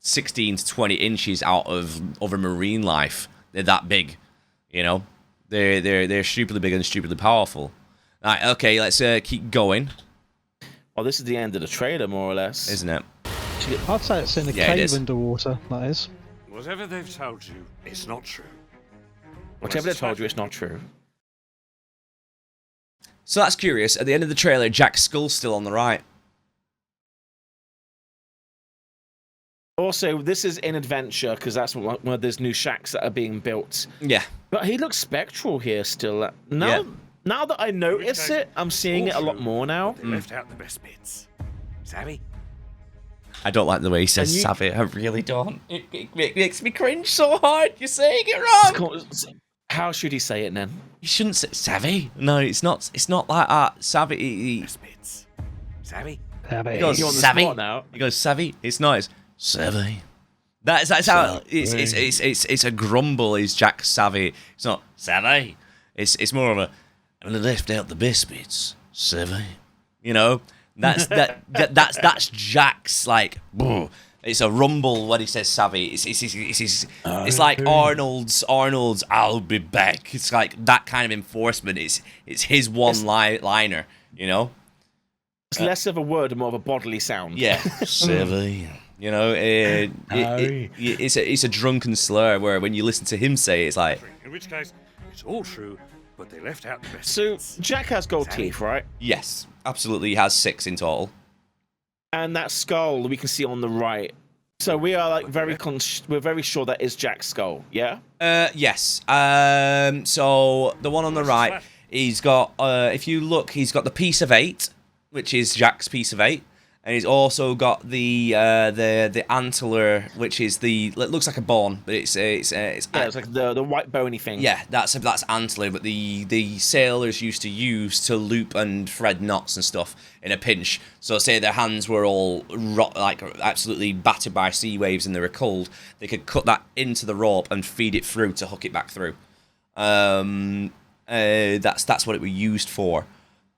16 to 20 inches out of a marine life. They're that big, you know. They're stupidly big and stupidly powerful. All right, okay, let's keep going. Well, this is the end of the trailer, more or less. Isn't it? I'd say it's in a Yeah, it cave is. underwater, that is. Whatever they've told you, it's not true. Whatever they told you, it's not true. So that's curious. At the end of the trailer, Jack's skull's still on the right. Also, this is in adventure because that's one of those new shacks that are being built. Yeah. But he looks spectral here still. Yeah. Now that I notice it, I'm seeing it a lot more now. They left out the best bits. Savvy? I don't like the way he says And you- savvy. I really don't. It makes me cringe so hard. You're saying it wrong. How should he say it then? You shouldn't say savvy. No, it's not. It's not like that. Savvy. Best bits. Savvy? He goes You're on the savvy. spot now. He goes savvy. It's not. It's savvy. That's how it's a grumble. Is Jack savvy? It's not savvy. It's more of a. And they left out the best bits. Savvy. You know. That's Jack's like. It's a rumble when he says savvy. It's like Arnold's. I'll be back. It's like that kind of enforcement. It's his one-liner. You know. It's less of a word and more of a bodily sound. Yeah, savvy. You know, it's a drunken slur where when you listen to him say it, it's like. In which case, it's all true, but they left out the best So bits. Jack has gold teeth, right? Yes, absolutely. He has 6 in total. And that skull we can see on the right. So we are like we're very sure that is Jack's skull. Yeah. Yes. So the one on the right, he's got. If you look, he's got the piece of 8, which is Jack's piece of 8, and he's also got the antler, which is it looks like a bone, but it's like the white bony thing. Yeah, that's antler, but the sailors used to use to loop and thread knots and stuff in a pinch. So say their hands were all absolutely battered by sea waves and they were cold, they could cut that into the rope and feed it through to hook it back through. That's what it was used for.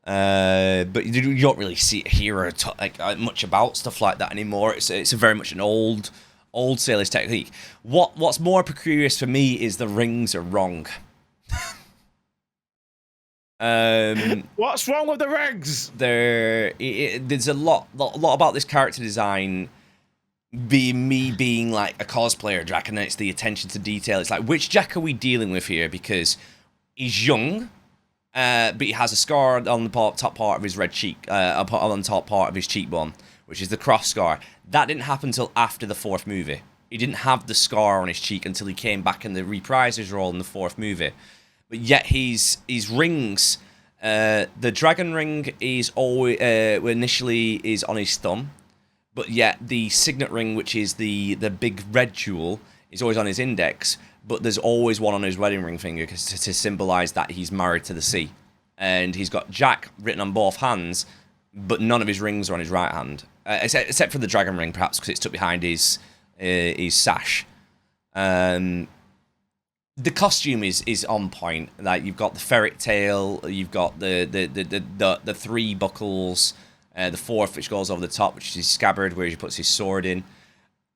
But you don't really hear much about stuff like that anymore. It's a very much an old sailor's technique. What's more precarious for me is the rings are wrong. What's wrong with the rings? There's a lot about this character design being like a cosplayer Jack, and then it's the attention to detail. It's like, which Jack are we dealing with here? Because he's young. But he has a scar on the top part of his red cheek, on the top part of his cheekbone, which is the cross scar. That didn't happen until after the 4th movie. He didn't have the scar on his cheek until he came back in the reprisers role in the 4th movie. But yet his rings, the dragon ring is always initially is on his thumb, but yet the signet ring, which is the big red jewel, is always on his index. But there's always one on his wedding ring finger to symbolise that he's married to the sea. And he's got Jack written on both hands, but none of his rings are on his right hand. Except for the dragon ring, perhaps, because it's tucked behind his sash. The costume is on point. Like, you've got the ferret tail, you've got the 3 buckles, the 4th, which goes over the top, which is his scabbard, where he puts his sword in.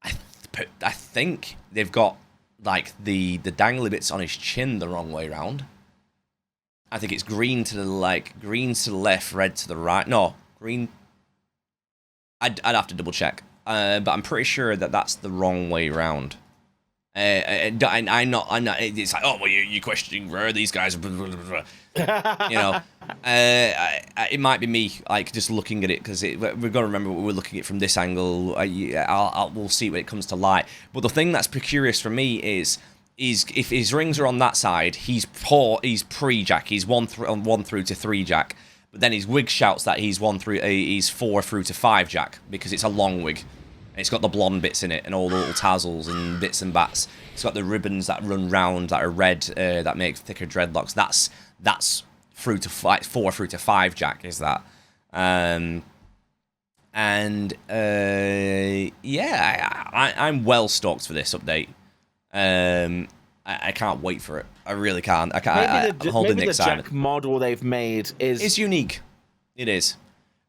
I think they've got like the dangly bits on his chin the wrong way around. I think it's green to the left, red to the right. No, green. I'd have to double check, but I'm pretty sure that that's the wrong way around. I'm not. It's like, oh well, you're questioning where these guys are. You know, it might be me like just looking at it because we've got to remember we're looking at it from this angle. We'll see when it comes to light. But the thing that's curious for me is if his rings are on that side, he's pre-Jack. He's 1 through to 3 Jack. But then his wig shouts that he's 4 through to 5 Jack because it's a long wig. And it's got the blonde bits in it, and all the little tassels and bits and bats. It's got the ribbons that run round that are red, that make thicker dreadlocks. That's through to 4 through to 5 Jack, is that. Yeah, I'm well stoked for this update. I can't wait for it. I really can't. I'm holding the excitement. Jack model they've made is... It's unique. It is.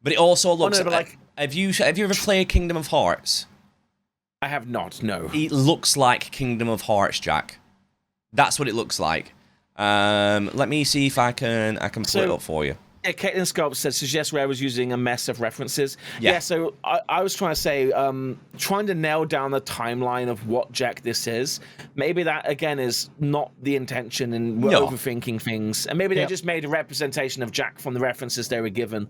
But it also looks... like... Have you ever played Kingdom of Hearts? I have not, no. It looks like Kingdom of Hearts, Jack. That's what it looks like. Let me see if I can pull it up for you. Yeah, Caitlin Sculpt said, suggest where I was using a mess of references. Yeah. Yeah, so I was trying to say, trying to nail down the timeline of what Jack this is. Maybe that, again, is not the intention, and we're overthinking things. And maybe they just made a representation of Jack from the references they were given.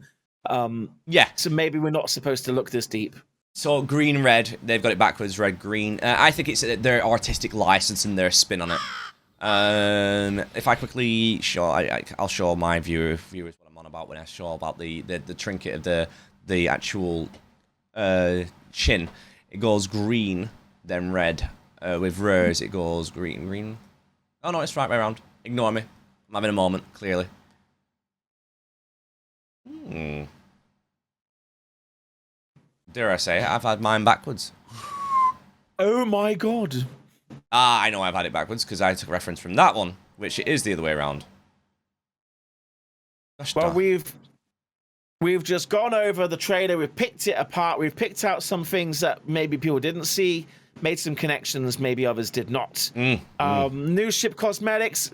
Yeah. So maybe we're not supposed to look this deep. So green, red, they've got it backwards, red, green. I think it's their artistic license and their spin on it. If I quickly show, I'll show my viewers what I'm on about when I show about the trinket of the actual chin. It goes green, then red. With Rose, it goes green. Oh no, it's the right way around. Ignore me. I'm having a moment, clearly. Dare I say, I've had mine backwards. Oh my god. Ah, I know I've had it backwards because I took reference from that one, which it is the other way around. Gosh, well, we've just gone over the trailer, we've picked it apart, we've picked out some things that maybe people didn't see, made some connections maybe others did not. New ship cosmetics,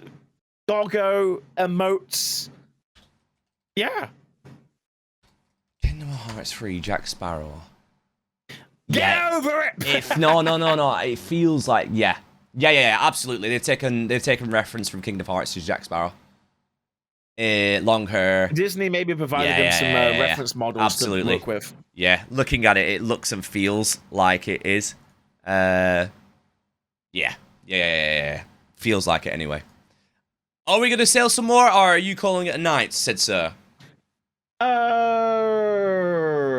doggo, emotes. Yeah. Kingdom of Hearts 3, Jack Sparrow. Get over it! No. It feels like yeah, absolutely. They've taken reference from Kingdom Hearts to Jack Sparrow. Long hair. Disney maybe provided them some reference models to work with. Yeah, looking at it, it looks and feels like it is. Yeah. Feels like it anyway. Are we gonna sail some more, or are you calling it a night? Said sir.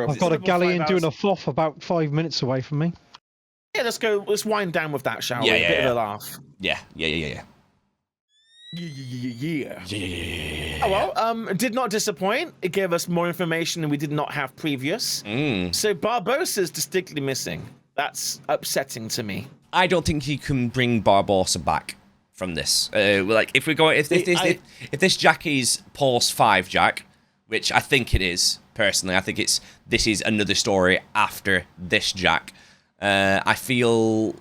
I've got a galleon doing a froth about 5 minutes away from me. Yeah, let's go. Let's wind down with that, shall we? A bit of a laugh. Yeah. Yeah. Oh, well, did not disappoint. It gave us more information we did not have previous. So Barbossa's distinctly missing. That's upsetting to me. I don't think you can bring Barbossa back from this. Like if we go, if this Jack is post 5 Jack, which I think it is personally, I think this is another story after this Jack. I feel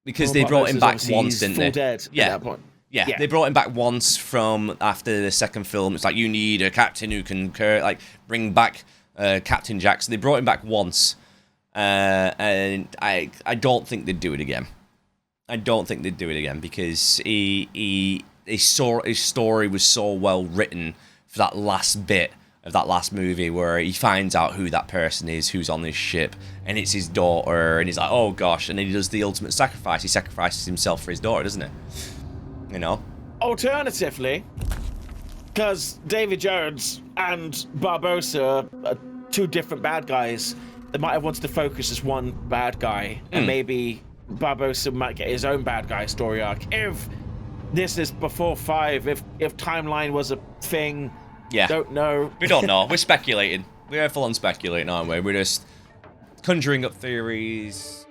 because they brought him back once, didn't they? Dead at that point. Yeah, they brought him back once from after the second film. It's like, you need a captain who can like bring back Captain Jack. So they brought him back once, and I don't think they'd do it again. I don't think they'd do it again because his story was so well written for that last bit of that last movie where he finds out who that person is who's on this ship, and it's his daughter, and he's like, oh gosh, and then he does the ultimate sacrifice. He sacrifices himself for his daughter, doesn't he? You know? Alternatively, because David Jones and Barbossa are two different bad guys, they might have wanted to focus as one bad guy, and maybe Barbossa might get his own bad guy story arc. If this is before 5, if timeline was a thing, don't know. We don't know. We're speculating. We're full on speculating, aren't we? We're just conjuring up theories.